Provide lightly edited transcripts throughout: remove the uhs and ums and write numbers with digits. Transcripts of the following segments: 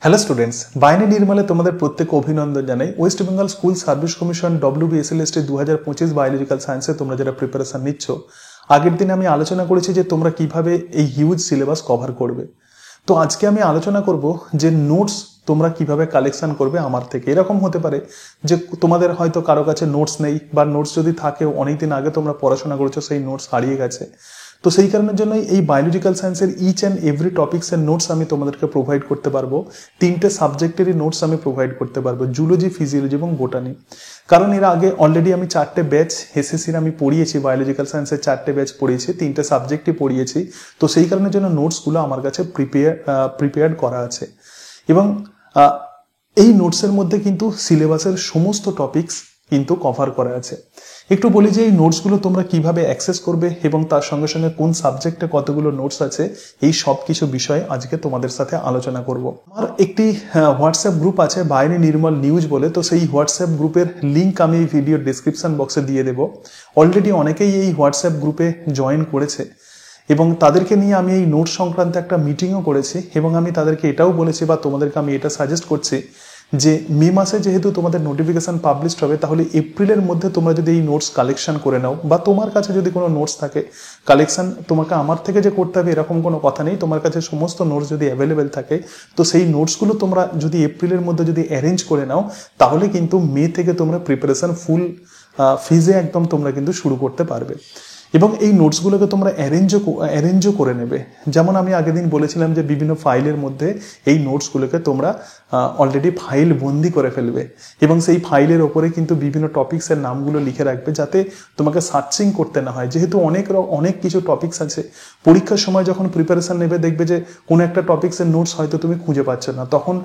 Hello students, বাইরে নির্মলে তোমাদের প্রত্যেক অভিনন্দন জানাই। West Bengal school service commission WBSLST 2025 biological সায়েন্সে তোমরা যারা প্রিপারেশন নিচ্ছ, আগের দিন আমি আলোচনা করেছি যে তোমরা কিভাবে এই হিউজ সিলেবাস কভার করবে। তো আজকে আমি আলোচনা করব যে নোটস তোমরা কিভাবে কালেকশন করবে আমার থেকে। এরকম হতে পারে যে তোমাদের হয়তো কারো কাছে নোটস নেই, বা নোটস যদি থাকেও অনেকদিন আগে তোমরা পড়াশোনা করেছো, সেই নোটস হারিয়ে গেছে। তো সেই কারণের জন্যই এই বায়োলজিক্যাল সায়েন্সের ইচ অ্যান্ড এভরি টপিক্সের নোটস আমি তোমাদেরকে প্রোভাইড করতে পারবো। 3টে সাবজেক্টেরই নোটস আমি প্রোভাইড করতে পারবো, জুলজি, ফিজিওলজি এবং বোটানি। কারণ এর আগে অলরেডি আমি 4টে ব্যাচ এসএসসির আমি পড়িয়েছি, বায়োলজিক্যাল সায়েন্সের 4টে ব্যাচ পড়িয়েছি, 3টে সাবজেক্টই পড়িয়েছি। তো সেই কারণের জন্য নোটসগুলো আমার কাছে প্রিপেয়ার্ড করা আছে। এবং এই নোটসের মধ্যে কিন্তু সিলেবাসের সমস্ত টপিকস কিন্তু কভার করা আছে। একটু বলি যে এই নোটসগুলো তোমরা কিভাবে অ্যাক্সেস করবে এবং তার সঙ্গে সঙ্গে কোন সাবজেক্টে কতগুলো নোটস আছে, এই সব কিছু বিষয়ে আজকে তোমাদের সাথে আলোচনা করব। আমার একটি হোয়াটসঅ্যাপ গ্রুপ আছে, বাইরে নির্মল নিউজ বলে। তো সেই হোয়াটসঅ্যাপ গ্রুপের লিঙ্ক আমি এই ভিডিওর ডিসক্রিপশন বক্সে দিয়ে দেবো। অলরেডি অনেকেই এই হোয়াটসঅ্যাপ গ্রুপে জয়েন করেছে এবং তাদেরকে নিয়ে আমি এই নোট সংক্রান্ত একটা মিটিংও করেছি। এবং আমি তাদেরকে এটাও বলেছি, বা তোমাদেরকে আমি এটা সাজেস্ট করছি যে মে মাসে যেহেতু তোমাদের নোটিফিকেশন পাবলিশড হবে, তাহলে এপ্রিলের মধ্যে তোমরা যদি এই নোটস কালেকশন করে নাও, বা তোমার কাছে যদি কোনো নোটস থাকে কালেকশন, তোমাকে আমার থেকে যে করতে হবে এরকম কোনো কথা নেই। তোমার কাছে সমস্ত নোটস যদি অ্যাভেলেবেল থাকে, তো সেই নোটসগুলো তোমরা যদি এপ্রিলের মধ্যে যদি অ্যারেঞ্জ করে নাও, তাহলে কিন্তু মে থেকে তোমরা প্রিপারেশন ফিজে একদম তোমরা কিন্তু শুরু করতে পারবে। এবং এই নোটসগুলোকে তোমরা অ্যারেঞ্জও করে নেবে। যেমন আমি আগের দিন বলেছিলাম যে বিভিন্ন ফাইলের মধ্যে এই নোটসগুলোকে তোমরা অলরেডি ফাইল বন্দি করে ফেলবে, এবং সেই ফাইলের ওপরে কিন্তু বিভিন্ন টপিক্সের নামগুলো লিখে রাখবে, যাতে তোমাকে সার্চিং করতে না হয়। যেহেতু অনেক কিছু টপিক্স আছে, পরীক্ষার সময় যখন প্রিপারেশন নেবে দেখবে যে কোনো একটা টপিক্সের নোটস হয়তো তুমি খুঁজে পাচ্ছ না, তখন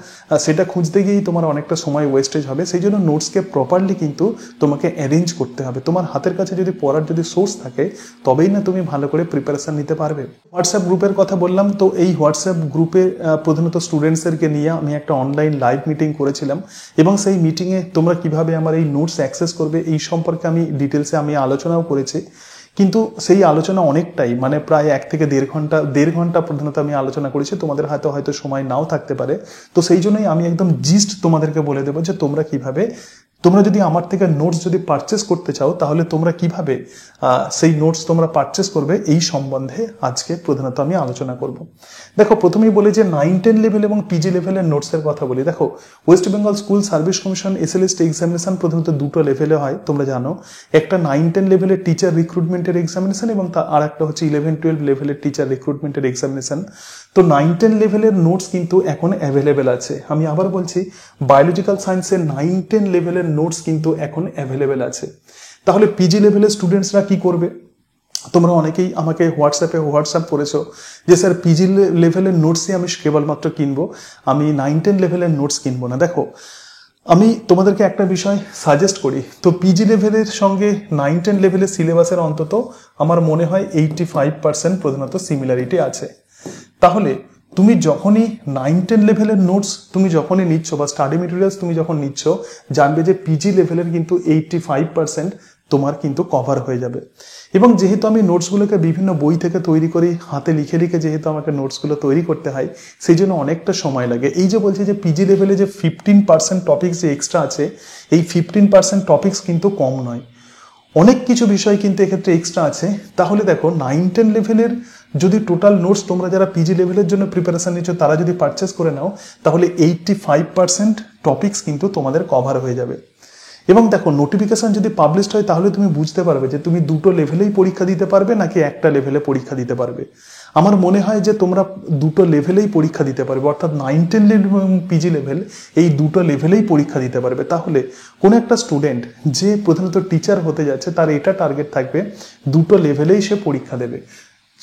সেটা খুঁজতে গিয়েই তোমার অনেকটা সময় ওয়েস্টেজ হবে। সেই জন্য নোটসকে প্রপারলি কিন্তু তোমাকে অ্যারেঞ্জ করতে হবে। তোমার হাতের কাছে যদি পড়ার যদি সোর্স থাকে, তবেই না তুমি ভালো করে প্রিপারেশন নিতে পারবে। হোয়াটসঅ্যাপ গ্রুপের কথা বললাম, তো এই হোয়াটসঅ্যাপ গ্রুপে প্রধানত স্টুডেন্টসদেরকে নিয়ে আমি একটা অনলাইন লাইভ মিটিং করেছিলাম, এবং সেই মিটিংয়ে তোমরা কিভাবে আমার এই নোটস অ্যাক্সেস করবে এই সম্পর্কে আমি ডিটেলসে আলোচনাও করেছি। কিন্তু সেই আলোচনা অনেকটাই, মানে প্রায় 1 থেকে দেড় ঘন্টা প্রধানত আমি আলোচনা করেছি। তোমাদের হয়তো সময় নাও থাকতে পারে। তো সেই জন্যই আমি একদম জিস্ট তোমাদেরকে বলে দেবো যে তোমরা যদি আমার থেকে নোটস যদি পারচেস করতে চাও, তাহলে তোমরা কিভাবে সেই নোটস তোমরা পারচেস করবে এই সম্বন্ধে আজকে প্রধানত আমি আলোচনা করব। দেখো, প্রথমেই বলি যে 9-10 লেভেল এবং পিজি লেভেলের নোটসের কথা বলি। দেখো, West Bengal school service commission SLST examination প্রধানত 2টো লেভেলে হয়, তোমরা জানো। একটা 9-10 লেভেলের টিচার রিক্রুটমেন্টের এক্সামিনেশন, এবং আর একটা হচ্ছে 11-12 লেভেলের টিচার রিক্রুটমেন্টের এক্সামিনেশন। তো 9-10 লেভেলের নোটস কিন্তু এখন অ্যাভেলেবেল আছে। আমি আবার বলছি, বায়োলজিক্যাল সায়েন্সের 9-10 লেভেলের নোটস কিন্তু এখন অ্যাভেলেবেল আছে। তাহলে পিজি লেভেলের স্টুডেন্টসরা কি করবে? তোমরা অনেকেই আমাকে হোয়াটসঅ্যাপ করেছো যে স্যার পিজি লেভেলের নোটসই আমি কেবলমাত্র কিনবো, আমি 9-10 লেভেলের নোটস কিনবো না। দেখো, আমি তোমাদেরকে একটা বিষয় সাজেস্ট করি। তো পিজি লেভেলের সঙ্গে 9-10 লেভেলের সিলেবাসের অন্তত আমার মনে হয় 85% প্রধানত সিমিলারিটি আছে। তাহলে তুমি যখনই 9-10 লেভেলের নোটস তুমি যখনই নিচ্ছ, বা স্টাডি মেটেরিয়ালস তুমি যখন নিচ্ছ, জানবে যে পিজি লেভেলের কিন্তু 85% তোমার কিন্তু কভার হয়ে যাবে। এবং যেহেতু আমি নোটসগুলোকে বিভিন্ন বই থেকে তৈরি করি, হাতে লিখে যেহেতু আমাকে নোটসগুলো তৈরি করতে হয়, সেই জন্য অনেকটা সময় লাগে। এই যে বলছি যে পিজি লেভেলে যে 15% টপিক্স যে এক্সট্রা আছে, এই 15% টপিক্স কিন্তু কম নয়, অনেক কিছু বিষয় কিন্তু এক্ষেত্রে এক্সট্রা আছে। তাহলে দেখো, 9-10 লেভেলের যদি টোটাল নোটস তোমরা যারা পিজি লেভেলের জন্য প্রিপারেশন নিচ্ছ তারা যদি পারচেস করে নাও, তাহলে 85% টপিক্স কিন্তু তোমাদের কভার হয়ে যাবে। এবং দেখো, নোটিফিকেশন যদি পাবলিশড হয়, তাহলে তুমি বুঝতে পারবে যে তুমি 2টো লেভেলেই পরীক্ষা দিতে পারবে নাকি একটা লেভেলে পরীক্ষা দিতে পারবে। আমার মনে হয় যে তোমরা 2টো লেভেলেই পরীক্ষা দিতে পারবে, অর্থাৎ 9-10 লেভেল এবং পিজি লেভেল, এই 2টো লেভেলেই পরীক্ষা দিতে পারবে। তাহলে কোনো একটা স্টুডেন্ট যে প্রধানত টিচার হতে যাচ্ছে, তার এটা টার্গেট থাকবে 2টো লেভেলেই সে পরীক্ষা দেবে।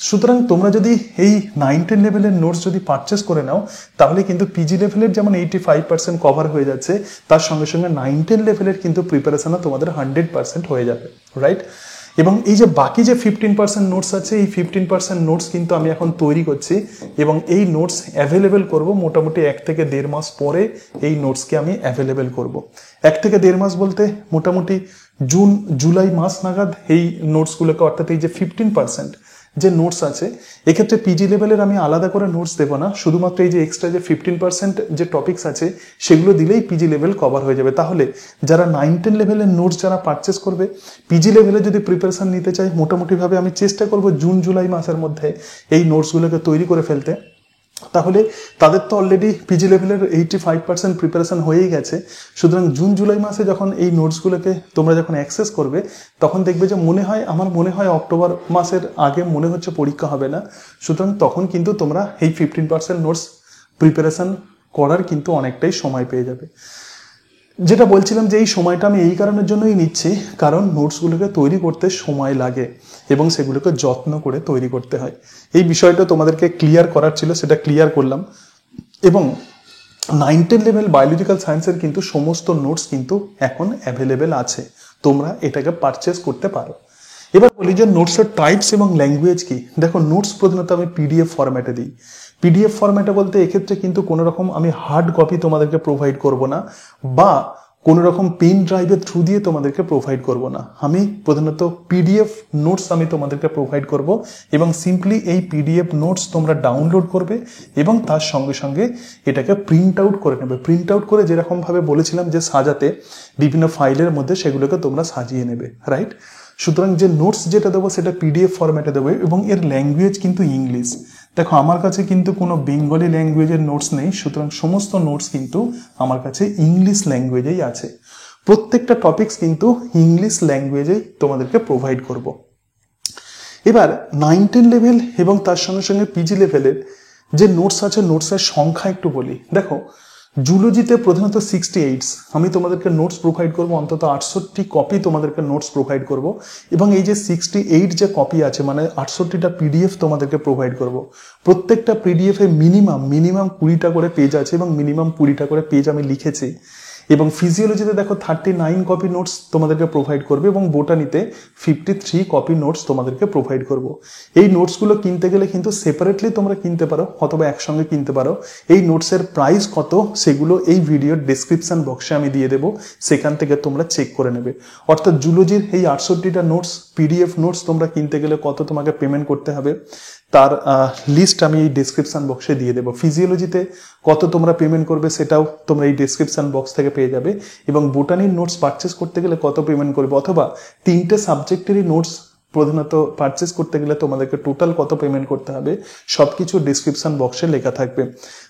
সুতরাং তোমরা যদি এই 9-10 লেভেলের নোটস যদি পারচেস করে নাও, তাহলে কিন্তু পিজি লেভেলের যেমন 85% কভার হয়ে যাচ্ছে, তার সঙ্গে সঙ্গে 9-10 লেভেলের কিন্তু প্রিপারেশনও তোমাদের 100% হয়ে যাবে, রাইট? এবং এই যে বাকি যে 15% নোটস আছে, এই 15% নোটস কিন্তু আমি এখন তৈরি করছি, এবং এই নোটস অ্যাভেলেবেল করব মোটামুটি 1 থেকে 1.5 মাস পরে। এই নোটসকে আমি অ্যাভেলেবেল করব 1 থেকে 1.5 মাস বলতে মোটামুটি জুলাই মাস নাগাদ এই নোটসগুলোকে, অর্থাৎ এই যে 15% যে নোটস আছে, এক্ষেত্রে পিজি লেভেলের আমি আলাদা করে নোটস দেবো না, শুধুমাত্র এই যে এক্সট্রা যে 15% যে টপিকস আছে সেগুলো দিলেই পিজি লেভেল কভার হয়ে যাবে। তাহলে যারা 9-10 লেভেলের নোটস যারা পারচেস করবে, পিজি লেভেলে যদি প্রিপারেশন নিতে চাই, মোটামুটিভাবে আমি চেষ্টা করব জুন জুলাই মাসের মধ্যে এই নোটসগুলোকে তৈরি করে ফেলতে। তাহলে তাদের তো অলরেডি পিজি লেভেলের 85% প্রিপারেশন হয়েই গেছে। সুতরাং জুন জুলাই মাসে যখন এই নোটসগুলোকে তোমরা যখন অ্যাক্সেস করবে, তখন দেখবে যে আমার মনে হয় অক্টোবর মাসের আগে মনে হচ্ছে পরীক্ষা হবে না। সুতরাং তখন কিন্তু তোমরা এই 15% নোটস প্রিপারেশন করার কিন্তু অনেকটাই সময় পেয়ে যাবে। যেটা বলছিলাম যে এই সময়টা আমি এই কারণের জন্যই নিচ্ছি, কারণ নোটসগুলোকে তৈরি করতে সময় লাগে এবং সেগুলোকে যত্ন করে তৈরি করতে হয়। এই বিষয়টা তোমাদেরকে ক্লিয়ার করার ছিল, সেটা ক্লিয়ার করলাম। এবং 9-10 লেভেল বায়োলজিক্যাল সায়েন্সের কিন্তু সমস্ত নোটস কিন্তু এখন অ্যাভেলেবেল আছে, তোমরা এটাকে পারচেস করতে পারো। এবার বলি যে নোটসের টাইপস এবং ল্যাঙ্গুয়েজ কি। দেখো, নোটস প্রধানত আমি পিডিএফ ফরম্যাটে দিই। পিডিএফ ফরম্যাটে বলতে এক্ষেত্রে কিন্তু কোনো রকম আমি হার্ড কপি তোমাদেরকে প্রোভাইড করব না, বা কোনো রকম পেন ড্রাইভের থ্রু দিয়ে তোমাদেরকে প্রোভাইড করব না। আমি প্রধানত পিডিএফ নোটস আমি তোমাদেরকে প্রোভাইড করব, এবং সিম্পলি এই পিডিএফ নোটস তোমরা ডাউনলোড করবে এবং তার সঙ্গে সঙ্গে এটাকে প্রিন্ট আউট করে নেবে। প্রিন্ট আউট করে যেরকমভাবে বলেছিলাম যে সাজাতে, বিভিন্ন ফাইলের মধ্যে সেগুলোকে তোমরা সাজিয়ে নেবে, রাইট। সুতরাং যে নোটস যেটা দেবো সেটা পিডিএফ ফরম্যাটে দেবো, এবং এর ল্যাঙ্গুয়েজ কিন্তু ইংলিশ। দেখো, আমার কাছে কিন্তু কোনো বেঙ্গলি ল্যাঙ্গুয়েজের নোটস নেই, সুতরাং সমস্ত নোটস কিন্তু আমার কাছে ইংলিশ ল্যাঙ্গুয়েজেই আছে। প্রত্যেকটা টপিকস কিন্তু ইংলিশ ল্যাঙ্গুয়েজেই তোমাদেরকে প্রোভাইড করব। এবার 9-10 লেভেল এবং তার সঙ্গে সঙ্গে পিজি লেভেলের যে নোটস আছে, নোটসের সংখ্যা একটু বলি। দেখো, জুলজিতে প্রধানত 68 আমি তোমাদেরকে নোটস প্রোভাইড করব, অন্তত 68 কপি তোমাদেরকে নোটস প্রোভাইড করব। এবং এই যে 68 যে কপি আছে, মানে 68টা পিডিএফ তোমাদেরকে প্রোভাইড করব। প্রত্যেকটা পিডিএফে মিনিমাম 20টা করে পেজ আছে, এবং মিনিমাম 20টা করে পেজ আমি লিখেছি। এবং ফিজিওলজিতে দেখো 39 কপি নোটস তোমাদেরকে প্রোভাইড করবে, এবং বোটানিতে 53 কপি নোটস তোমাদেরকে প্রোভাইড করব। এই নোটসগুলো কিনতে গেলে কিন্তু সেপারেটলি তোমরা কিনতে পারো, অথবা একসঙ্গে কিনতে পারো। এই নোটসের প্রাইস কত সেগুলো এই ভিডিওর ডেসক্রিপশন বক্সে আমি দিয়ে দেবো, সেখান থেকে তোমরা চেক করে নেবে। অর্থাৎ জুলজির এই 68টা নোটস পিডিএফ নোটস তোমরা কিনতে গেলে কত তোমাকে পেমেন্ট করতে হবে তার লিস্ট আমি এই ডেসক্রিপশন বক্সে দিয়ে দেবো। ফিজিওলজিতে কত তোমরা পেমেন্ট করবে সেটাও তোমরা এই ডেসক্রিপশন বক্স থেকে পেয়ে যাবে। এবং বোটানির নোটস পারচেস করতে গেলে কত পেমেন্ট করবে, অথবা 3টে সাবজেক্টেরই নোটস প্রধানত পারচেস করতে গেলে তোমাদেরকে টোটাল কত পেমেন্ট করতে হবে, সবকিছু ডেসক্রিপশন বক্সে লেখা থাকবে।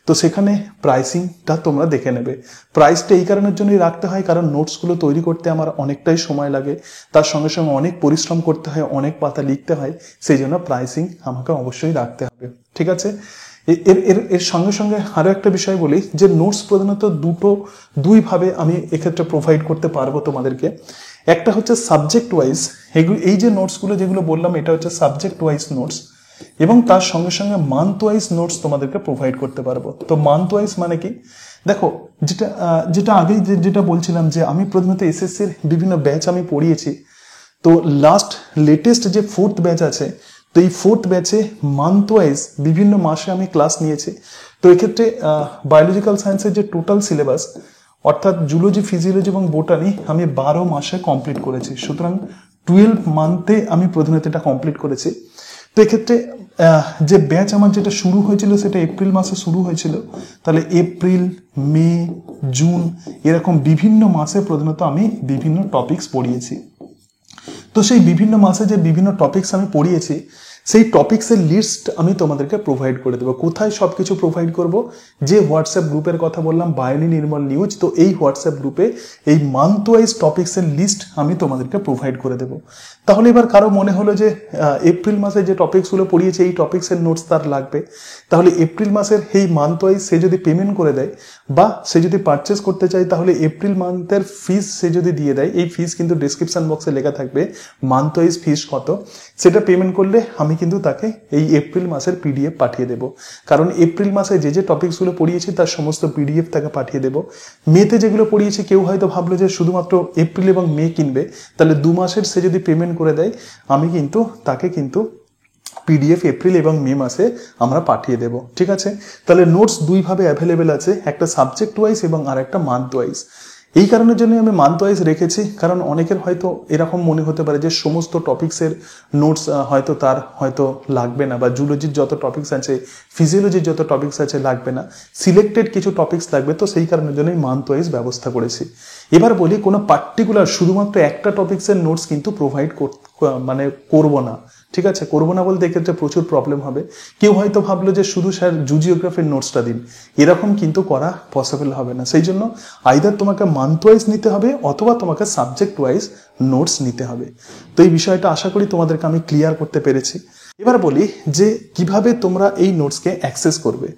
তো সেখানে প্রাইসিংটা তোমরা দেখে নেবে। প্রাইসটা এই কারণের জন্যই রাখতে হয়, কারণ নোটসগুলো তৈরি করতে আমার অনেকটাই সময় লাগে, তার সঙ্গে সঙ্গে অনেক পরিশ্রম করতে হয়, অনেক পাতা লিখতে হয়, সেই জন্য প্রাইসিং আমাকে অবশ্যই রাখতে হবে, ঠিক আছে। এর সঙ্গে সঙ্গে আরো একটা বিষয় বলি, যে নোটস প্রধানত দুইভাবে আমি এক্ষেত্রে প্রোভাইড করতে পারবো তোমাদেরকে। একটা হচ্ছে সাবজেক্ট ওয়াইজ, এই যে নোটসগুলো যেগুলো বললাম এটা হচ্ছে সাবজেক্ট ওয়াইজ নোটস, এবং তার সঙ্গে সঙ্গে মান্থ ওয়াইজ নোটস তোমাদেরকে প্রোভাইড করতে পারবো। তো মান্থ ওয়াইজ মানে কি, দেখো যেটা আগেই যেটা বলছিলাম যে আমি প্রধানত এসএসসির বিভিন্ন ব্যাচ আমি পড়িয়েছি। তো লেটেস্ট যে 4th ব্যাচ আছে, তো এই 4th ব্যাচে মান্থ ওয়াইজ বিভিন্ন মাসে আমি ক্লাস নিয়েছি। তো এক্ষেত্রে বায়োলজিক্যাল সায়েন্সের যে টোটাল সিলেবাস, অর্থাৎ জুলজি, ফিজিওলজি এবং বোটানি আমি 12 মাসে কমপ্লিট করেছি। সুতরাং 12 মান্থে আমি প্রধানত এটা কমপ্লিট করেছি। তো এক্ষেত্রে যে ব্যাচ আমার যেটা শুরু হয়েছিল সেটা এপ্রিল মাসে শুরু হয়েছিল, তাহলে এপ্রিল, মে, জুন এরকম বিভিন্ন মাসে প্রধানত আমি বিভিন্ন টপিকস পড়িয়েছি। তো সেই বিভিন্ন মাসে যে বিভিন্ন টপিকস আমি পড়িয়েছি, সেই টপিক্সের লিস্ট আমি তোমাদেরকে প্রোভাইড করে দেবো। কোথায় সবকিছু প্রোভাইড করব, যে হোয়াটসঅ্যাপ গ্রুপের কথা বললাম বায়োনি নির্মল নিউজ, তো এই হোয়াটসঅ্যাপ গ্রুপে এই মান্থ ওয়াইজ টপিক্সের লিস্ট আমি তোমাদেরকে প্রোভাইড করে দেবো। তাহলে এবার কারো মনে হলো যে এপ্রিল মাসে যে টপিক্সগুলো পড়িয়েছে এই টপিক্সের নোটস তার লাগবে, তাহলে এপ্রিল মাসের এই মান্থ ওয়াইজ সে যদি পেমেন্ট করে দেয় বা সে যদি পারচেস করতে চায়, তাহলে এপ্রিল মান্থের ফিস সে যদি দিয়ে দেয়, এই ফিস কিন্তু ডেসক্রিপশন বক্সে লেখা থাকবে, মান্থ ওয়াইজ ফিস কত, সেটা পেমেন্ট করলে আমি কিন্তু তাকে এই এপ্রিল মাসের পিডিএফ পাঠিয়ে দেবো। কারণ এপ্রিল মাসে যে টপিকসগুলো পড়িয়েছি তার সমস্ত পিডিএফ তাকে পাঠিয়ে দেবো। মেতে যেগুলো পড়িয়েছি, কেউ হয়তো ভাবলো যে শুধুমাত্র এপ্রিল এবং মে কিনবে, তাহলে 2 মাসের সে যদি পেমেন্ট করে দেয়, আমি কিন্তু তাকে কিন্তু পিডিএফ এপ্রিল এবং মে মাসে আমরা পাঠিয়ে দেব, ঠিক আছে। তাহলে নোটস দুইভাবে অ্যাভেলেবেল আছে, একটা সাবজেক্ট ওয়াইজ এবং আর একটা মান্থ ওয়াইজ। এই কারণের জন্য আমি মান্থ ওয়াইজ রেখেছি, কারণ অনেকের হয়তো এরকম মনে হতে পারে যে সমস্ত টপিক্সের নোটস হয়তো তার হয়তো লাগবে না, বা জুলজির যত টপিক্স আছে, ফিজিওলজির যত টপিক্স আছে লাগবে না, সিলেক্টেড কিছু টপিক্স লাগবে। তো সেই কারণের জন্যই মান্থ ওয়াইজ ব্যবস্থা করেছি। এবার বলি, কোনো পার্টিকুলার শুধুমাত্র একটা টপিক্সের নোটস কিন্তু প্রোভাইড করব না, ঠিক আছে? করবো না বলতে এক্ষেত্রে প্রচুর প্রবলেম হবে। কেউ হয়তো ভাবলো যে শুধু স্যার জিওগ্রাফির নোটসটা দিন, এরকম কিন্তু করা পসিবল হবে না। সেই জন্য আইদার তোমাকে মান্থ ওয়াইজ নিতে হবে অথবা তোমাকে সাবজেক্ট ওয়াইজ নোটস নিতে হবে। তো এই বিষয়টা আশা করি তোমাদেরকে আমি ক্লিয়ার করতে পেরেছি। এবার বলি যে কিভাবে তোমরা এই নোটসকে অ্যাক্সেস করবে।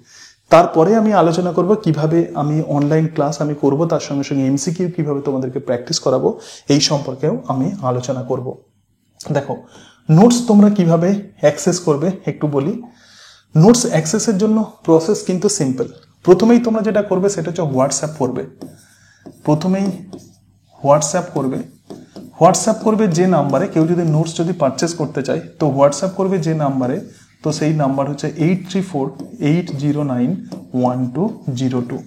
তারপরে আমি আলোচনা করব কিভাবে আমি অনলাইন ক্লাস আমি করব, তার সঙ্গে সঙ্গে এমসিকিউ কিভাবে তোমাদেরকে প্র্যাকটিস করাবো এই সম্পর্কেও আমি আলোচনা করব। দেখো, নোটস তোমরা কিভাবে অ্যাক্সেস করবে একটু বলি। নোটস অ্যাক্সেসের জন্য প্রসেস কিন্তু সিম্পল। প্রথমেই তোমরা যেটা করবে সেটা হচ্ছে হোয়াটসঅ্যাপ করবে। প্রথমেই হোয়াটসঅ্যাপ করবে যে নাম্বারে, কেউ যদি নোটস যদি পারচেস করতে চায় তো হোয়াটসঅ্যাপ করবে যে নাম্বারে, তো সেই নাম্বার হচ্ছে 8348091202।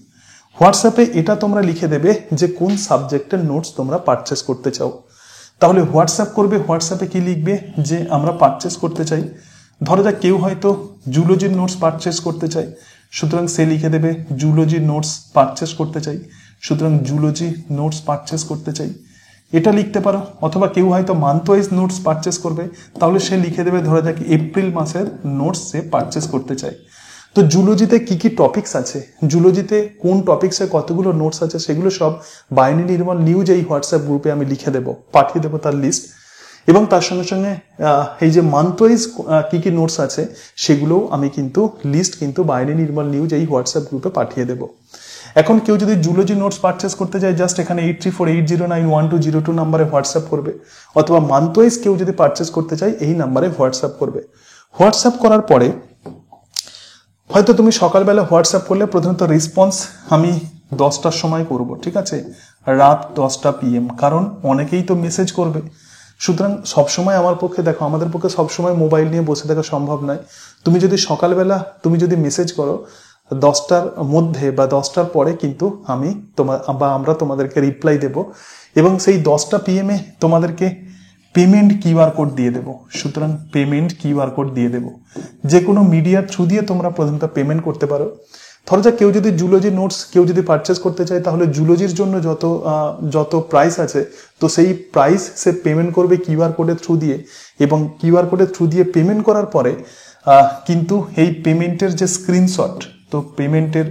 হোয়াটসঅ্যাপে এটা তোমরা লিখে দেবে যে কোন সাবজেক্টের নোটস তোমরা পারচেস করতে চাও। তাহলে হোয়াটসঅ্যাপ করবে, হোয়াটসঅ্যাপে কি লিখবে যে আমরা পারচেস করতে চাই। ধরো যাক কেউ হয়তো জুলজির নোটস পারচেস করতে চায়, সুতরাং সে লিখে দেবে জুলজির নোটস পারচেস করতে চাই, সুতরাং জুলজি নোটস পারচেস করতে চাই, এটা লিখতে পারো। অথবা কেউ হয়তো মান্থ ওয়াইজ নোটস পারচেস করবে, তাহলে সে লিখে দেবে ধরা যাক এপ্রিল মাসের নোটস সে পারচেস করতে চায়। তো জুলজিতে কি কি টপিকস আছে, জুলজিতে কোন টপিক্সে কতগুলো নোটস আছে, সেগুলো সব বাহিনী নির্মল নিউজ এই হোয়াটসঅ্যাপ গ্রুপে আমি লিখে দেবো, পাঠিয়ে দেবো তার লিস্ট। এবং তার সঙ্গে সঙ্গে এই যে মান্থ ওয়াইজ কি কি নোটস আছে সেগুলোও আমি কিন্তু লিস্ট কিন্তু বাহিনী নির্মল নিউজ এই হোয়াটসঅ্যাপ গ্রুপে পাঠিয়ে দেবো। এখন কেউ যদি জুলজি নোটস পারচেস করতে চায়, জাস্ট এখানে 8348091202 নাম্বারে হোয়াটসঅ্যাপ করবে, অথবা মান্থ ওয়াইজ কেউ যদি পারচেস করতে চায় এই নাম্বারে হোয়াটসঅ্যাপ করবে। হোয়াটসঅ্যাপ করার পরে হয়তো তুমি সকালবেলা হোয়াটসঅ্যাপ করলে প্রথমত রেসপন্স আমি 10টার সময় করব, ঠিক আছে, রাত 10টা PM, কারণ অনেকেই তো মেসেজ করবে। সুতরাং সবসময় আমাদের পক্ষে সবসময় মোবাইল নিয়ে বসে থাকা সম্ভব নয়। তুমি যদি সকালবেলা তুমি যদি মেসেজ করো 10টার মধ্যে বা 10টার পরে কিন্তু আমরা তোমাদেরকে রিপ্লাই দেব, এবং সেই 10টা PM তোমাদেরকে পেমেন্ট কিউআর কোড দিয়ে দেবো। সুতরাং পেমেন্ট কিউআর কোড দিয়ে দেবো। যে কোনো মিডিয়ার থ্রু দিয়ে তোমরা প্রথমত পেমেন্ট করতে পারো। ধরো যাক কেউ যদি জুলজি নোটস কেউ যদি পারচেস করতে চায়, তাহলে জুলজির জন্য যত প্রাইস আছে তো সেই প্রাইস সে পেমেন্ট করবে কিউআর কোডের থ্রু দিয়ে, এবং কিউআর কোডের থ্রু দিয়ে পেমেন্ট করার পরে কিন্তু এই পেমেন্টের যে স্ক্রিনশট, তো পেমেন্টের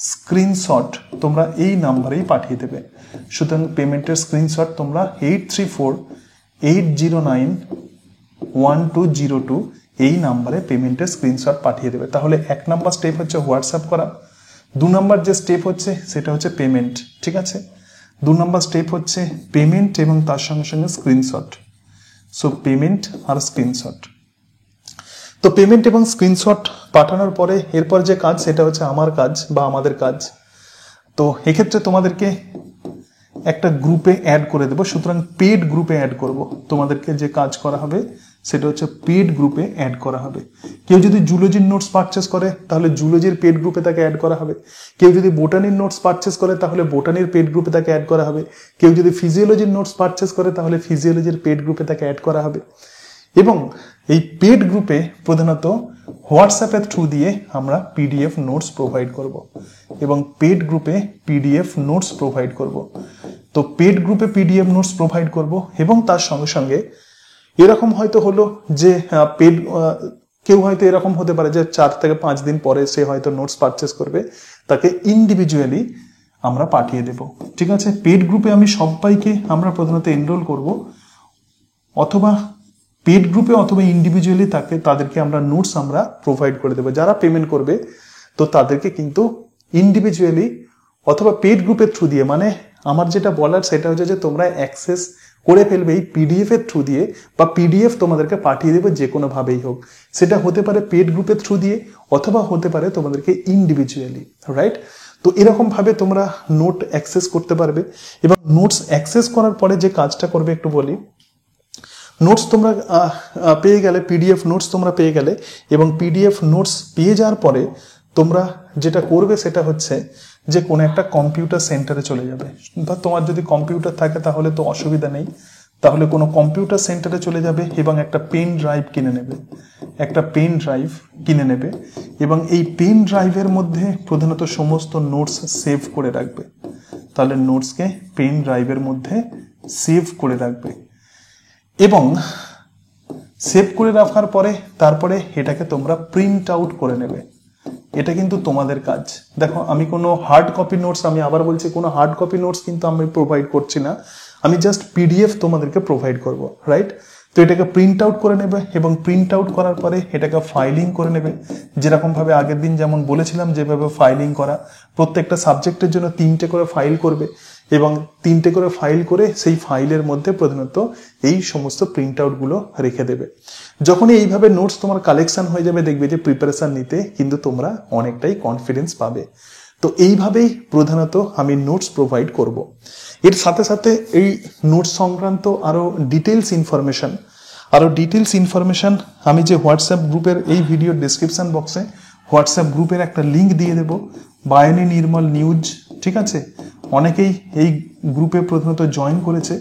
স্ক্রিনশট তোমরা এই নাম্বারেই পাঠিয়ে দেবে। সুতরাং পেমেন্টের স্ক্রিনশট তোমরা 8348091202 এই নাম্বারে পেমেন্টের স্ক্রিনশট পাঠিয়ে দেবে। তাহলে 1 নাম্বার স্টেপ হচ্ছে হোয়াটসঅ্যাপ করা, 2 নাম্বার যে স্টেপ হচ্ছে সেটা হচ্ছে পেমেন্ট, ঠিক আছে। 2 নাম্বার স্টেপ হচ্ছে পেমেন্ট এবং তার সঙ্গে সঙ্গে স্ক্রিনশট। সো পেমেন্ট আর স্ক্রিনশট। তো পেমেন্ট এবং স্ক্রিনশট পাঠানোর পরে এরপর যে কাজ সেটা হচ্ছে আমার কাজ বা আমাদের কাজ। তো এক্ষেত্রে তোমাদেরকে একটা গ্রুপে অ্যাড করে দেবো। সুতরাং পেড গ্রুপে অ্যাড করব। তোমাদেরকে যে কাজ করা হবে সেটা হচ্ছে পেড গ্রুপে অ্যাড করা হবে। কেউ যদি জুলজির নোটস পারচেস করে তাহলে জুলজির পেড গ্রুপে তাকে অ্যাড করা হবে। কেউ যদি বোটানির নোটস পারচেস করে তাহলে বোটানির পেড গ্রুপে তাকে অ্যাড করা হবে। কেউ যদি ফিজিওলজির নোটস পারচেস করে তাহলে ফিজিওলজির পেড গ্রুপে তাকে অ্যাড করা হবে। এবং এই পেড গ্রুপে প্রধানত হোয়াটসঅ্যাপের থ্রু দিয়ে আমরা পিডিএফ নোটস প্রোভাইড করব, এবং পেড গ্রুপে পিডিএফ নোটস প্রোভাইড করব। তো পেড গ্রুপে পিডিএফ নোটস প্রোভাইড করব, এবং তার সঙ্গে সঙ্গে এরকম হয়তো হলো যে কেউ হয়তো এরকম হতে পারে যে 4 থেকে 5 দিন পরে সে হয়তো নোটস পারচেস করবে, তাকে ইন্ডিভিজুয়ালি আমরা পাঠিয়ে দেব, ঠিক আছে। পেড গ্রুপে আমি সবাইকে আমরা প্রধানত এনরোল করব, অথবা পেড গ্রুপে অথবা ইন্ডিভিজুয়ালি তাদেরকে আমরা নোটস আমরা প্রোভাইড করে দেবো। যারা পেমেন্ট করবে তো তাদেরকে কিন্তু ইন্ডিভিজুয়ালি অথবা পেড গ্রুপের থ্রু দিয়ে, মানে আমার যেটা বলার সেটা হচ্ছে যে তোমরা অ্যাক্সেস করে ফেলবে এই পিডিএফ এর থ্রু দিয়ে, বা পিডিএফ তোমাদেরকে পাঠিয়ে দেবে যে কোনো ভাবেই হোক। সেটা হতে পারে পেড গ্রুপের থ্রু দিয়ে, অথবা হতে পারে তোমাদেরকে ইন্ডিভিজুয়ালি, রাইট। তো এরকম ভাবে তোমরা নোট অ্যাক্সেস করতে পারবে। এবং নোটস অ্যাক্সেস করার পরে যে কাজটা করবে একটু বলি। নোটস তোমরা পেয়ে গেলে, পিডিএফ নোটস তোমরা পেয়ে গেলে, এবং পিডিএফ নোটস পেয়ে যাওয়ার পরে তোমরা যেটা করবে সেটা হচ্ছে যে কোনো একটা কম্পিউটার সেন্টারে চলে যাবে, বা তোমার যদি কম্পিউটার থাকে তাহলে তো অসুবিধা নেই, তাহলে কোনো কম্পিউটার সেন্টারে চলে যাবে এবং একটা পেন ড্রাইভ কিনে নেবে, এবং এই পেন ড্রাইভের মধ্যে প্রধানত সমস্ত নোটস সেভ করে রাখবে। তাহলে নোটসকে পেন ড্রাইভের মধ্যে সেভ করে রাখবে, এবং সেভ করে রাখার পরে তারপরে এটাকে তোমরা প্রিন্ট আউট করে নেবে। এটা কিন্তু তোমাদের কাজ। দেখো, আমি কোনো হার্ড কপি নোটস, আমি আবার বলছি, কোনো হার্ড কপি নোটস কিন্তু আমি প্রোভাইড করছি না, আমি জাস্ট পিডিএফ তোমাদেরকে প্রোভাইড করব, রাইট? তো এটাকে প্রিন্ট আউট করে নেবে, এবং প্রিন্ট আউট করার পরে এটাকে ফাইলিং করে নেবে, যেরকমভাবে আগের দিন যেমন বলেছিলাম যেভাবে ফাইলিং করা। প্রত্যেকটা সাবজেক্টের জন্য 3টে করে ফাইল করবে, এবং 3টে করে ফাইল করে সেই ফাইলের মধ্যে প্রধানত এই সমস্ত প্রিন্ট আউটগুলো রেখে দেবে। যখনই এইভাবে নোটস তোমার কালেকশন হয়ে যাবে, দেখবে যে প্রিপারেশন নিতে কিন্তু তোমরা অনেকটাই কনফিডেন্স পাবে। তো এইভাবেই প্রধানত আমি নোটস প্রোভাইড করব। এর সাথে সাথে এই নোটস সংক্রান্ত আরও ডিটেলস ইনফরমেশন আমি যে হোয়াটসঅ্যাপ গ্রুপের, এই ভিডিও ডিসক্রিপশন বক্সে হোয়াটসঅ্যাপ গ্রুপের একটা লিঙ্ক দিয়ে দেব, বায়ানি নির্মল নিউজ, ঠিক আছে? অনেকেই এই গ্রুপে প্রধানত জয়েন করেছে,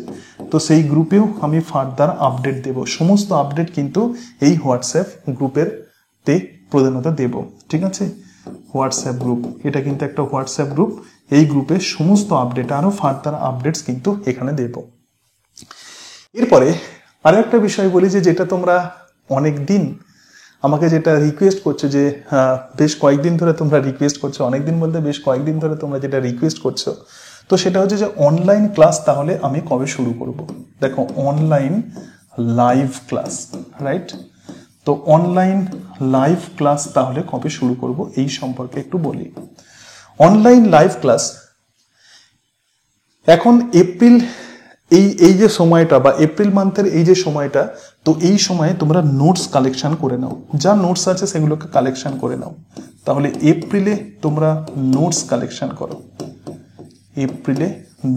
তো সেই গ্রুপেও আমি ফার্দার আপডেট দেব। সমস্ত আপডেট কিন্তু এই হোয়াটসঅ্যাপ গ্রুপের তে প্রধানত দেব, ঠিক আছে? হোয়াটসঅ্যাপ গ্রুপ, এটা কিন্তু একটা হোয়াটসঅ্যাপ গ্রুপ, এই গ্রুপে সমস্ত আপডেট, আরও ফার্দার আপডেটস কিন্তু এখানে দেব। এরপরে আরো একটা বিষয় বলি, যে যেটা তোমরা অনেক দিন আমাকে যেটা রিকোয়েস্ট করছো, যে বেশ কয়েকদিন ধরে তোমরা রিকোয়েস্ট করছো, অনেকদিন বলতে বেশ কয়েকদিন ধরে তোমরা যেটা রিকোয়েস্ট করছো, তো সেটা হচ্ছে যে অনলাইন ক্লাস তাহলে আমি কবে শুরু করব। দেখো, অনলাইন লাইভ ক্লাস, রাইট? তো অনলাইন লাইভ ক্লাস তাহলে কবে শুরু করব এই সম্পর্কে একটু বলি। অনলাইন লাইভ ক্লাস এখন এপ্রিল, এই যে সময়টা, বা এপ্রিল মান্থের এই যে সময়টা, তো এই সময়ে তোমরা নোটস কালেকশন করে নাও, যা নোটস আছে সেগুলোকে কালেকশন করে নাও। তাহলে এপ্রিলে তোমরা নোটস কালেকশন করো, এপ্রিলে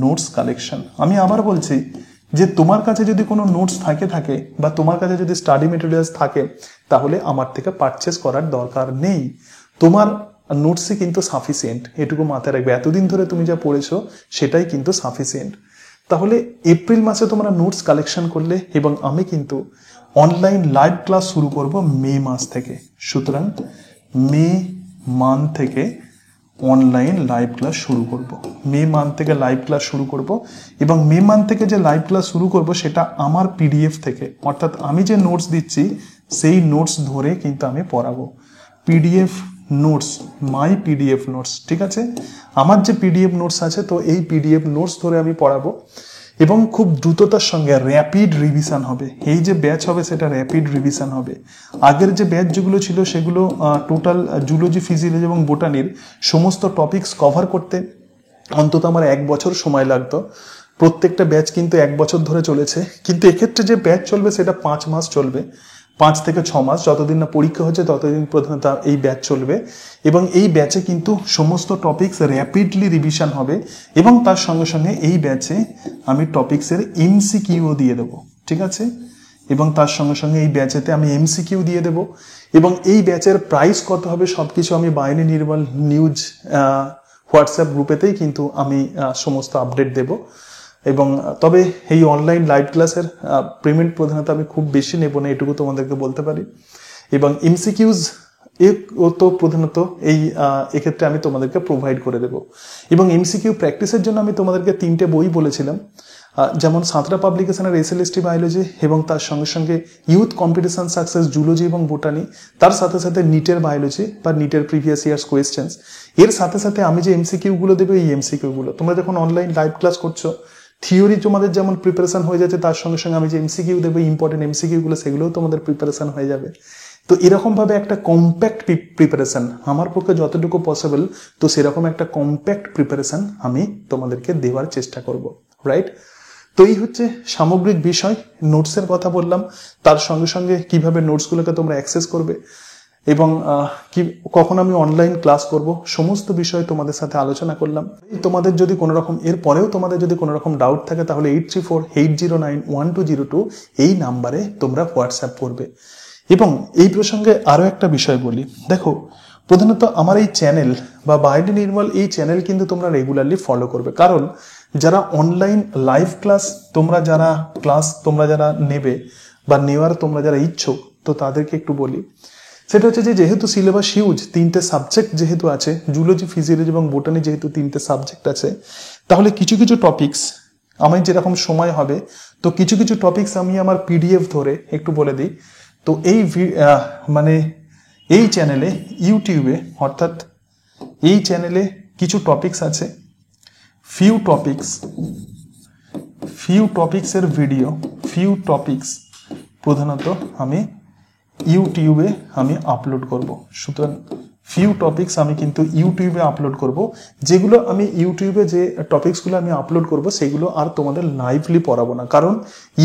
নোটস কালেকশন। আমি আবার বলছি যে তোমার কাছে যদি কোনো নোটস থাকে বা তোমার কাছে যদি স্টাডি মেটেরিয়ালস থাকে, তাহলে আমার থেকে পারচেস করার দরকার নেই, তোমার নোটসই কিন্তু সাফিসিয়েন্ট। এটুকু মাথায় রাখবে, এতদিন ধরে তুমি যা পড়েছো সেটাই কিন্তু সাফিসিয়েন্ট। তাহলে এপ্রিল মাসে তোমরা নোটস কালেকশন করলে, এবং আমি কিন্তু অনলাইন লাইভ ক্লাস শুরু করব মে মাস থেকে। সুতরাং মে মান্থ থেকে অনলাইন লাইভ ক্লাস শুরু করব, মে মান্থ থেকে লাইভ ক্লাস শুরু করব। এবং মে মান্থ থেকে যে লাইভ ক্লাস শুরু করব সেটা আমার পিডিএফ থেকে, অর্থাৎ আমি যে নোটস দিচ্ছি সেই নোটস ধরে কিন্তু আমি পড়াবো। পিডিএফ নোটস, মাই পিডিএফ নোটস, ঠিক আছে? আমার যে পিডিএফ নোটস আছে, তো এই পিডিএফ নোটস ধরে আমি পড়াবো, এবং খুব দ্রুততার সঙ্গে র্যাপিড রিভিশন হবে। এই যে ব্যাচ হবে সেটা র্যাপিড রিভিশন হবে। আগের যে ব্যাচ যেগুলো ছিল সেগুলো টোটাল জুলজি, ফিজিওলজি এবং বোটানির সমস্ত টপিকস কভার করতে অন্তত আমার 1 বছর সময় লাগতো। প্রত্যেকটা ব্যাচ কিন্তু 1 বছর ধরে চলেছে, কিন্তু এক্ষেত্রে যে ব্যাচ চলবে সেটা 5 মাস চলবে, 5 থেকে 6 মাস, যতদিন না পরীক্ষা হচ্ছে ততদিন প্রধানত এই ব্যাচ চলবে। এবং এই ব্যাচে কিন্তু সমস্ত টপিকস র্যাপিডলি রিভিশন হবে, এবং তার সঙ্গে সঙ্গে এই ব্যাচে আমি টপিক্সের এমসিকিউ দিয়ে দেবো, ঠিক আছে? এবং তার সঙ্গে সঙ্গে এই ব্যাচেতে আমি এমসিকিউ দিয়ে দেবো। এবং এই ব্যাচের প্রাইস কত হবে সবকিছু আমি বায়ানি নির্মল নিউজ হোয়াটসঅ্যাপ গ্রুপেতেই কিন্তু আমি সমস্ত আপডেট দেব। এবং তবে এই অনলাইন লাইভ ক্লাসের পেমেন্ট প্রধানত আমি খুব বেশি নেব না, এটুকু তোমাদেরকে বলতে পারি। এবং এমসিকিউজ তো প্রধানত এক্ষেত্রে আমি তোমাদেরকে প্রোভাইড করে দেব। এবং এমসিকিউ প্র্যাকটিসের জন্য আমি তোমাদেরকে 3টে বই বলেছিলাম, যেমন সাঁতরা পাবলিকেশনের এসএলএসটি বায়োলজি, এবং তার সঙ্গে সঙ্গে ইউথ কম্পিটিশন সাকসেস জুলজি এবং বোটানি, তার সাথে সাথে নিটের বায়োলজি বা নিটের প্রিভিয়াস ইয়ার্স কোয়েশ্চেন্স। এর সাথে সাথে আমি যে এমসিকিউগুলো দেবো, এই এমসিকিউগুলো তোমরা যখন অনলাইন লাইভ ক্লাস করছো, থিওরি তোমাদের যেমন প্রিপারেশন হয়ে যাচ্ছে, তার সঙ্গে সঙ্গে আমি যে এমসিকিউ দেবো, ইম্পর্টেন্ট এমসিকিউগুলো, সেগুলোও তোমাদের প্রিপারেশন হয়ে যাবে। তো এরকমভাবে একটা কম্প্যাক্ট প্রিপারেশন আমার পক্ষে যতটুকু পসিবল, তো সেরকম একটা কম্প্যাক্ট প্রিপারেশন আমি তোমাদেরকে দেওয়ার চেষ্টা করব, রাইট? তো এই হচ্ছে সামগ্রিক বিষয়। নোটসের কথা বললাম, তার সঙ্গে সঙ্গে কিভাবে নোটসগুলোকে তোমরা অ্যাক্সেস করবে, এবং কখন আমি অনলাইন ক্লাস করব, সমস্ত বিষয় তোমাদের সাথে আলোচনা করলাম। তোমাদের যদি কোনো রকম, এরপরেও তোমাদের যদি কোনো রকম ডাউট থাকে, তাহলে 8348091202 এই নাম্বারে তোমরা হোয়াটসঅ্যাপ করবে। এবং এই প্রসঙ্গে আরও একটা বিষয় বলি, দেখো, প্রধানত আমার এই চ্যানেল বা বায়োনি নির্মল এই চ্যানেল কিন্তু তোমরা রেগুলারলি ফলো করবে, কারণ যারা অনলাইন লাইভ ক্লাস তোমরা যারা নেবে বা নেওয়ার তোমরা যারা ইচ্ছুক, তো তাদেরকে একটু বলি, সেটা হচ্ছে যে যেহেতু সিলেবাস হিউজ, 3টে সাবজেক্ট যেহেতু আছে, জুলজি, ফিজিওলজি এবং বোটানি যেহেতু 3টে সাবজেক্ট আছে, তাহলে কিছু কিছু টপিকস আমার যেরকম সময় হবে, তো কিছু কিছু টপিকস আমি আমার পিডিএফ ধরে একটু বলে দিই। তো এই চ্যানেলে ইউটিউবে, অর্থাৎ এই চ্যানেলে কিছু টপিকস আছে, ফিউ টপিক্সের ভিডিও, প্রধানত আমি ইউটিউবে আপলোড করব। সুতরাং ফিউ টপিক্স আমি কিন্তু ইউটিউবে আপলোড করব, যেগুলো আমি ইউটিউবে যে টপিক্সগুলো আমি আপলোড করব সেগুলো আর তোমাদের লাইভলি পড়াবো না, কারণ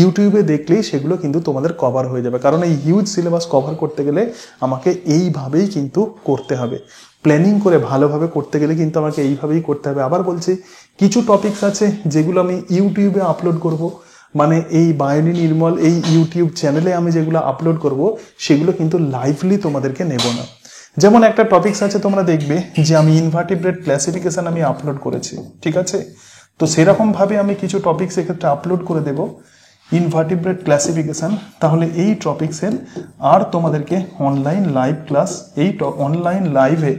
ইউটিউবে দেখলেই সেগুলো কিন্তু তোমাদের কভার হয়ে যাবে। কারণ এই হিউজ সিলেবাস কভার করতে গেলে আমাকে এইভাবেই কিন্তু করতে হবে, প্ল্যানিং করে ভালোভাবে করতে গেলে কিন্তু আমাকে এইভাবেই করতে হবে। আবার বলছি, কিছু টপিকস আছে যেগুলো আমি ইউটিউবে আপলোড করব, মানে এই বায়োনি নির্মল এই ইউটিউব চ্যানেলে আমি যেগুলো আপলোড করব সেগুলো কিন্তু লাইভলি তোমাদেরকে নেব না। যেমন একটা টপিকস আছে, তোমরা দেখবে যে আমি ইনভার্টিব্রেট ক্লাসিফিকেশন আমি আপলোড করেছি, ঠিক আছে? তো সেরকম ভাবে আমি কিছু টপিকস এক্ষেত্রে আপলোড করে দেব, ইনভার্টিব্রেট ক্লাসিফিকেশন। তাহলে এই টপিক্সের আর তোমাদেরকে অনলাইন লাইভ ক্লাস, এই অনলাইন লাইভে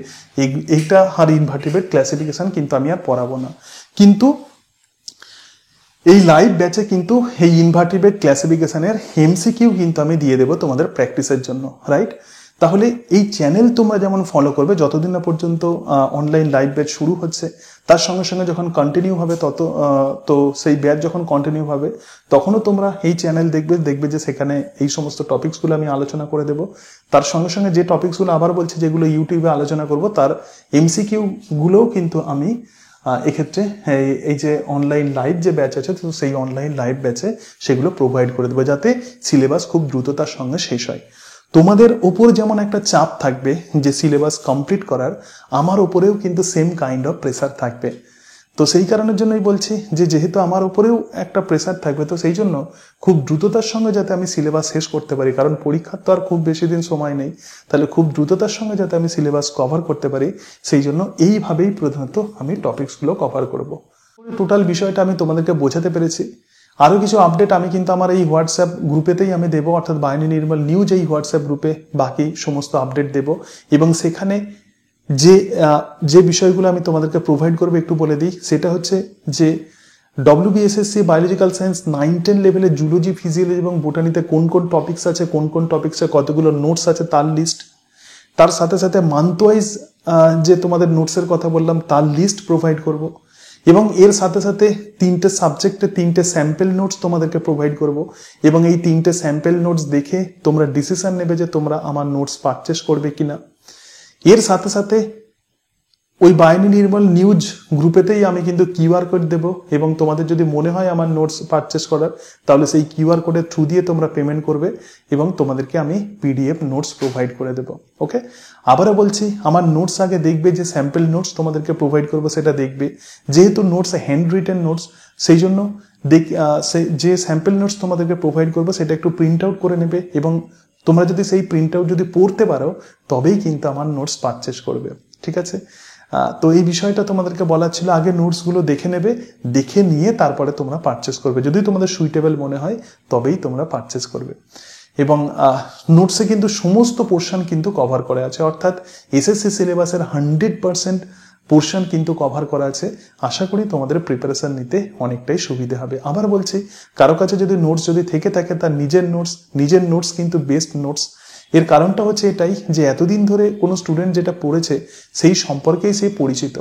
এইটা আর ইনভার্টিব্রেট ক্লাসিফিকেশন কিন্তু আমি আর পড়াবো না। কিন্তু এই লাইভ ব্যাচে কিন্তু এই ইনভার্টিব্রেট ক্লাসিফিকেশনের এমসিকিউ কিন্তু আমি দিয়ে দেবো তোমাদের প্র্যাকটিসের জন্য, রাইট? তাহলে এই চ্যানেল তোমরা যেমন ফলো করবে যতদিন না পর্যন্ত অনলাইন লাইভ ব্যাচ শুরু হচ্ছে, তার সঙ্গে সঙ্গে যখন কন্টিনিউ হবে তো সেই ব্যাচ যখন কন্টিনিউ হবে তখনও তোমরা এই চ্যানেল দেখবে যে সেখানে এই সমস্ত টপিকসগুলো আমি আলোচনা করে দেবো। তার সঙ্গে সঙ্গে যে টপিকসগুলো আবার বলছি যেগুলো ইউটিউবে আলোচনা করব, তার এমসিকিউ গুলোও কিন্তু আমি এক্ষেত্রে এই যে অনলাইন লাইভ যে ব্যাচ আছে, তো সেই অনলাইন লাইভ ব্যাচে সেগুলো প্রোভাইড করে দেবো, যাতে সিলেবাস খুব দ্রুততার সঙ্গে শেষ হয়। তোমাদের ওপর যেমন একটা চাপ থাকবে যে সিলেবাস কমপ্লিট করার, আমার ওপরেও কিন্তু সেম কাইন্ড অফ প্রেসার থাকবে। তো সেই কারণের জন্যই বলছি যে যেহেতু আমার ওপরেও একটা প্রেসার থাকবে, তো সেই জন্য খুব দ্রুততার সঙ্গে যাতে আমি সিলেবাস শেষ করতে পারি, কারণ পরীক্ষার তো আর খুব বেশি দিন সময় নেই, তাহলে খুব দ্রুততার সঙ্গে যাতে আমি সিলেবাস কভার করতে পারি, সেই জন্য এইভাবেই প্রধানত আমি টপিকসগুলো কভার করব। টোটাল বিষয়টা আমি তোমাদেরকে বোঝাতে পেরেছি। আরও কিছু আপডেট আমি কিন্তু আমার এই হোয়াটসঅ্যাপ গ্রুপেতেই আমি দেবো, অর্থাৎ বায়োনি নির্মল নিউজ এই হোয়াটসঅ্যাপ গ্রুপে বাকি সমস্ত আপডেট দেব, এবং সেখানে যে বিষয়গুলো আমি তোমাদেরকে প্রোভাইড করবো একটু বলে দিই। সেটা হচ্ছে যে WBSSC বায়োলজিক্যাল সায়েন্স 9-10 লেভেলের জুলজি, ফিজিওলজি এবং বোটানিতে কোন কোন টপিক্স আছে, কোন টপিক্সে কতগুলো নোটস আছে তার লিস্ট, তার সাথে সাথে মান্থ ওয়াইজ যে তোমাদের নোটসের কথা বললাম তার লিস্ট প্রোভাইড করব, এবং এর সাথে সাথে 3টে সাবজেক্টে 3টে স্যাম্পল নোটস তোমাদেরকে প্রোভাইড করব, এবং এই 3টে স্যাম্পল নোটস দেখে তোমরা ডিসিশন নেবে যে তোমরা আমার নোটস পারচেস করবে কিনা। এর সাথে সাথে ওই বায়োনি নির্মল নিউজ গ্রুপেতেই আমি কিন্তু কিউআর কোড দেবো, এবং তোমাদের যদি মনে হয় আমার নোটস পারচেস করার, তাহলে সেই কিউআর কোডের থ্রু দিয়ে তোমরা পেমেন্ট করবে, এবং তোমাদেরকে আমি পিডিএফ নোটস প্রোভাইড করে দেবো। ওকে, আবারও বলছি, আমার নোটস আগে দেখবে, যে স্যাম্পল নোটস তোমাদেরকে প্রোভাইড করবো সেটা দেখবে। যেহেতু নোটস হ্যান্ড রিটেন নোটস, সেই জন্য যে স্যাম্পল নোটস তোমাদেরকে প্রোভাইড করবো সেটা একটু প্রিন্ট আউট করে নেবে, এবং তোমরা যদি সেই প্রিন্ট আউট যদি পড়তে পারো তবেই কিন্তু আমার নোটস পারচেস করবে, ঠিক আছে? তো এই বিষয়টা তোমাদেরকে বলার ছিল, আগে নোটসগুলো দেখে নেবে, দেখে নিয়ে তারপরে তোমরা পারচেস করবে, যদি তোমাদের সুইটেবল মনে হয় তবেই তোমরা পারচেস করবে। এবং নোটসে কিন্তু সমস্ত পোর্শন কিন্তু কভার করা আছে, অর্থাৎ এসএসসি সিলেবাসের 100% পোর্শন কিন্তু কভার করা আছে। আশা করি তোমাদের প্রিপারেশন নিতে অনেকটাই সুবিধা হবে। আবার বলছি, কারো কাছে যদি নোটস যদি থেকে থাকে, তার নিজের নোটস কিন্তু বেস্ট নোটস। এর কারণটা হচ্ছে এটাই যে এতদিন ধরে কোনো স্টুডেন্ট যেটা পড়েছে সেই সম্পর্কেই সে পরিচিত,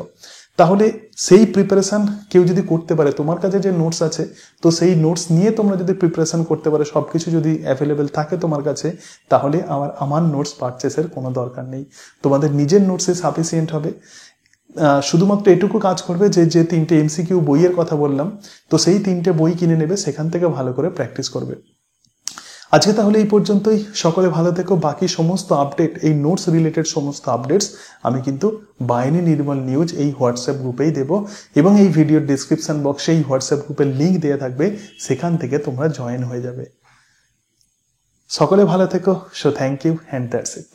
তাহলে সেই প্রিপারেশন কেউ যদি করতে পারে, তোমার কাছে যে নোটস আছে তো সেই নোটস নিয়ে তোমরা যদি প্রিপারেশন করতে পারো, সবকিছু যদি অ্যাভেলেবেল থাকে তোমার কাছে, তাহলে আমার নোটস পারচেসের কোনো দরকার নেই, তোমাদের নিজের নোটসে সাফিসিয়েন্ট হবে। শুধুমাত্র এটুকু কাজ করবে যে 3টে এমসিকিউ বইয়ের কথা বললাম, তো সেই 3টে বই কিনে নেবে, সেখান থেকে ভালো করে প্র্যাকটিস করবে। আজকে তাহলে এই পর্যন্তই, সকলে ভালো থেকো। বাকি সমস্ত আপডেট, এই নোটস রিলেটেড সমস্ত আপডেটস আমি কিন্তু বায়োনি নির্মল নিউজ এই হোয়াটসঅ্যাপ গ্রুপেই দেবো, এবং এই ভিডিওর ডিসক্রিপশন বক্সে এই হোয়াটসঅ্যাপ গ্রুপের লিঙ্ক দেওয়া থাকবে, সেখান থেকে তোমরা জয়েন হয়ে যাবে। সকলে ভালো থেকো। So thank you and that's it.